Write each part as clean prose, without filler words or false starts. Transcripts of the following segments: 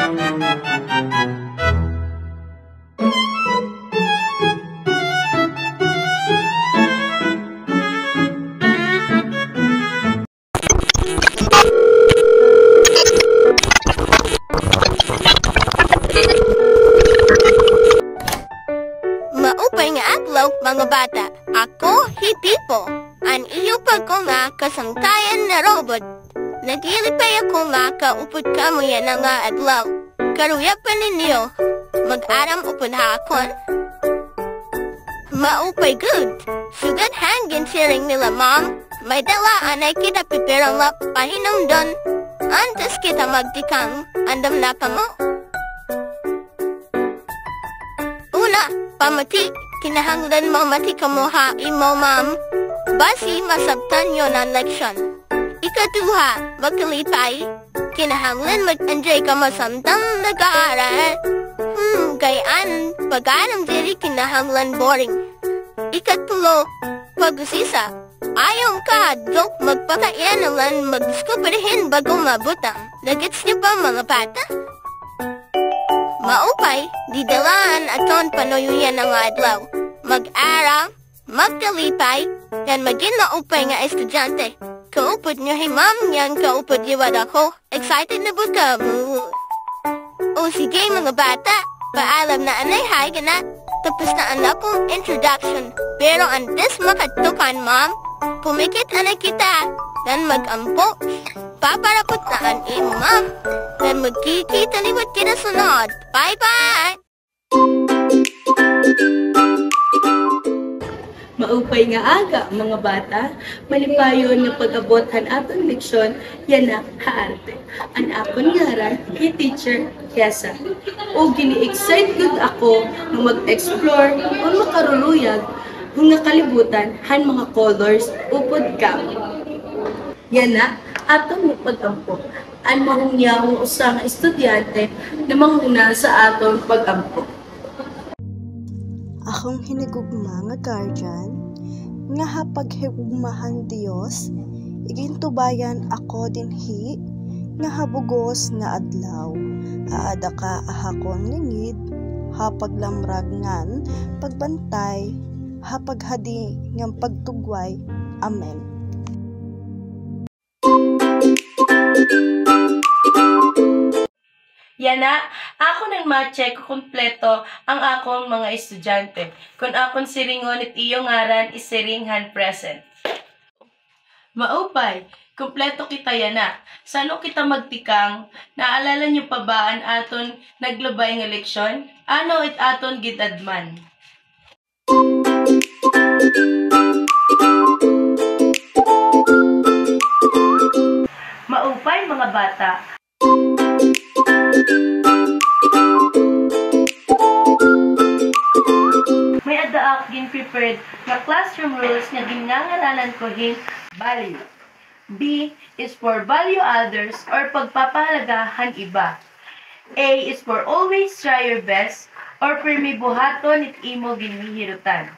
Maupay nga adlaw, mga bata. Ako, Hipipo, ang iyo pagkunga kasangkayan na robot. Nagilipay ako nga kaupod ka mo yan nga adlaw. Karuya pa ninyo, mag-aram upod hakon. Maupay good. Sugad hangin siring nila, mom. May dalaan ay kita pipirang lap pahinom don. Antes kita magtikang, andam na pa mo. Una, pamati, kinahanglan mo mati kamuha imo, ma'am. Basi masabtan yon ang leksyon. Ikatuha, magkalipay, kinahanglan mag-enjoy ka masamtang nag-aaral. Gayaan, pag-aram diri kinahanglan boring. Ikatulo, pag-usisa, ayaw ka, joke magpakaianalan mag-discoveryhin bago mabutang. Nagets niyo ba, mga bata? Maupay, didalaan aton panuyuyan ng adlaw. Mag-aral, magkalipay, yan maging maupay nga estudyante. Kaupod nyo, hey ma'am, yan kaupod niwad ako. Excited na ba ka? O sige mga bata, paalam na anay hi gana. Tapos na ang akong introduction. Pero antes makatukan, ma'am, pumikit anay kita. Dan mag-ampo. Paparapot na ang ma'am. Dan magkikita liwat kita sunod. Bye-bye! Maupay nga aga, mga bata, malipayon nga pag-abot atong leksyon, yan na haarte. Ang akon ngaran, teacher Yasa. O gini-excite good ako na mag-explore o makaruluyag kung nga kalibutan han mga colors upod kamo. Yan na, atong pag-ampo. Ang mahungyang usang estudyante na manghuna sa atong pag-ampo. Akong hinigugma nga guardian, nga hapaghigugmahan Diyos, igintubayan ako dinhi, nga habugos nga adlaw, aada ka ahakon lingid, hapaglamrag ngan, pagbantay, hapaghadi ng pagtugway. Amen. Yan na, ako nang ma-check kumpleto ang akong mga estudyante. Kung akong siringon at iyong ngaran isiringhan present. Maupay, kumpleto kita yan na. Sano kita magtikang, naalala niyo pa ba ang aton naglubay nga leksyon? Ano it aton gidadman? Maupay mga bata. May adaak gin prepared nga classroom rules nga ginangaralan ko hin value. B is for value others or pagpapahalagahan iba. A is for always try your best or permibuhaton it imo ginhihirutan.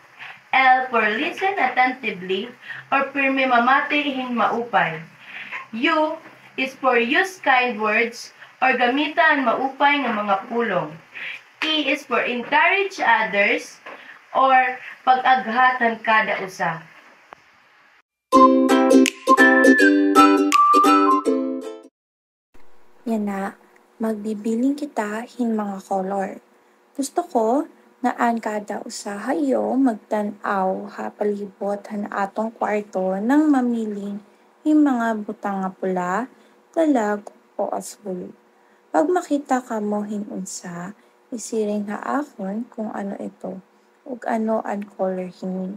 L for listen attentively or permi mamate hin maupay. U is for use kind words or gamitan maupay nga mga pulong. T is for encourage others or pag-aghatan kada usa. Yan na, magbibiling kita hin mga color. Gusto ko nga an kada usa hayo magtan-aw ha palibot han atong kwarto nang mamiling hin mga butang nga pula, dalag o aswul. Pag makita ka mo hin unsa, isiring ha akon kung ano ito ug ano ang color hini.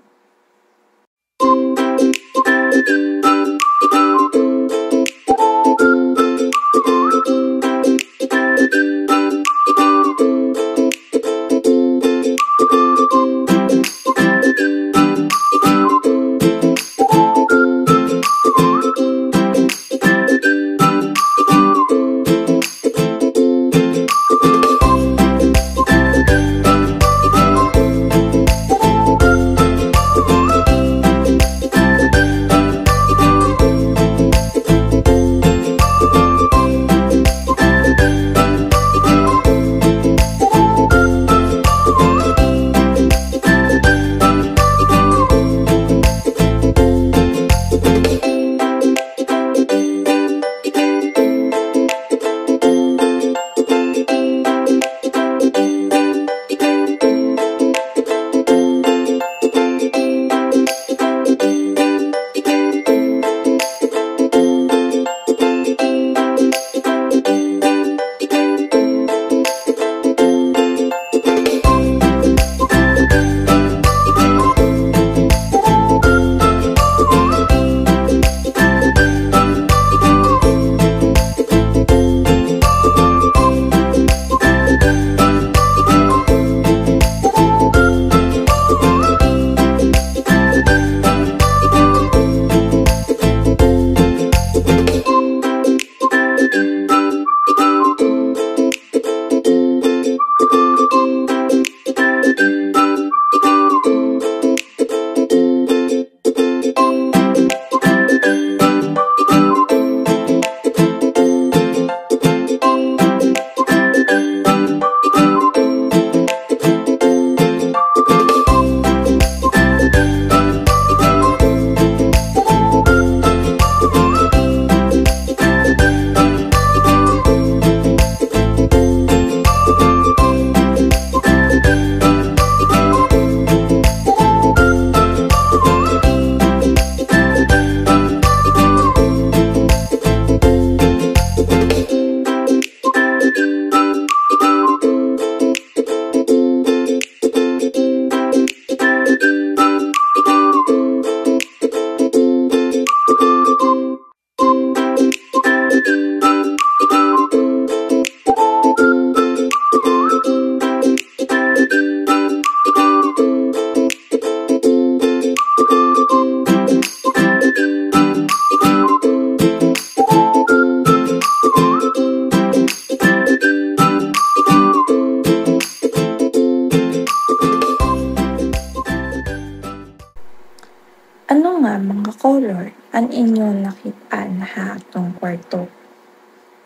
inyo nakitaan ha atong kwarto?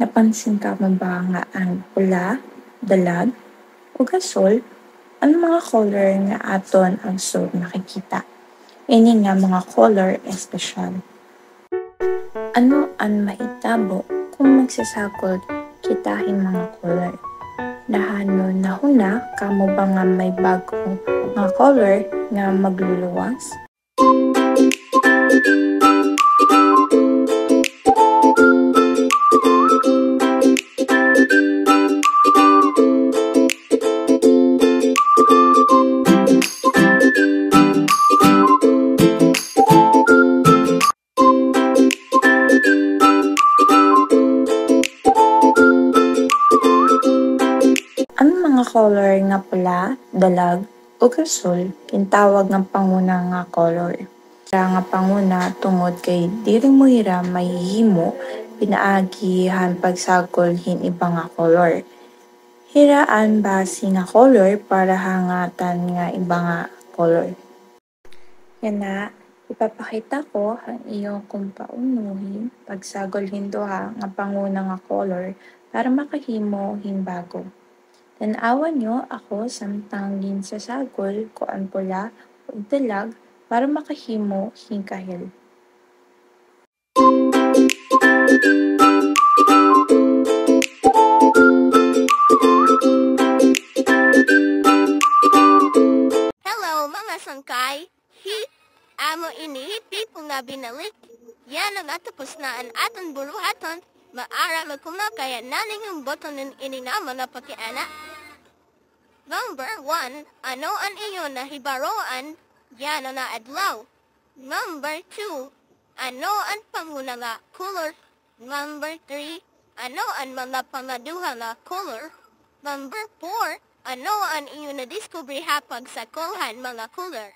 Napansin ka mo ba nga ang pula, dalag, o gasol? Ang mga color nga aton ang nakikita? Ini nga mga color espesyal. Ano ang mahitabo kung magsasagol kitahin mga color? Nahano nahuna kamo ba nga may bagong mga color nga magluluwas? Ang mga color nga pula, dalag, o gasol kintawag nga panguna nga color. Kaya nga panguna tungod kay diri mo hira mahihimo pinaagihan pagsagol hin iba nga color. Hiraan basi nga color para hangatan nga iba nga color. Yan na, ipapakita ko ang iyong kung paunuhin pagsagol hinduha nga panguna nga color para makahimo hin bago. Tanawan nyo ako samtang ginsasagol ko ang pula o dalag para makahimo hin kahil. Hello mga sangkay. Amo inihiti po nga binalik. Yan ang atapos na ang aton buruhaton. Maara magkumakaya naning yung botonin ini nga mga pakiana. Number 1, ano ang iyo na hibaroan? Yan na adlaw. Number 2, ano ang panguna nga color? Number 3, ano ang mga pangaduha nga color? Number 4, ano ang iyo na diskubre hapag sa kulhan mga color?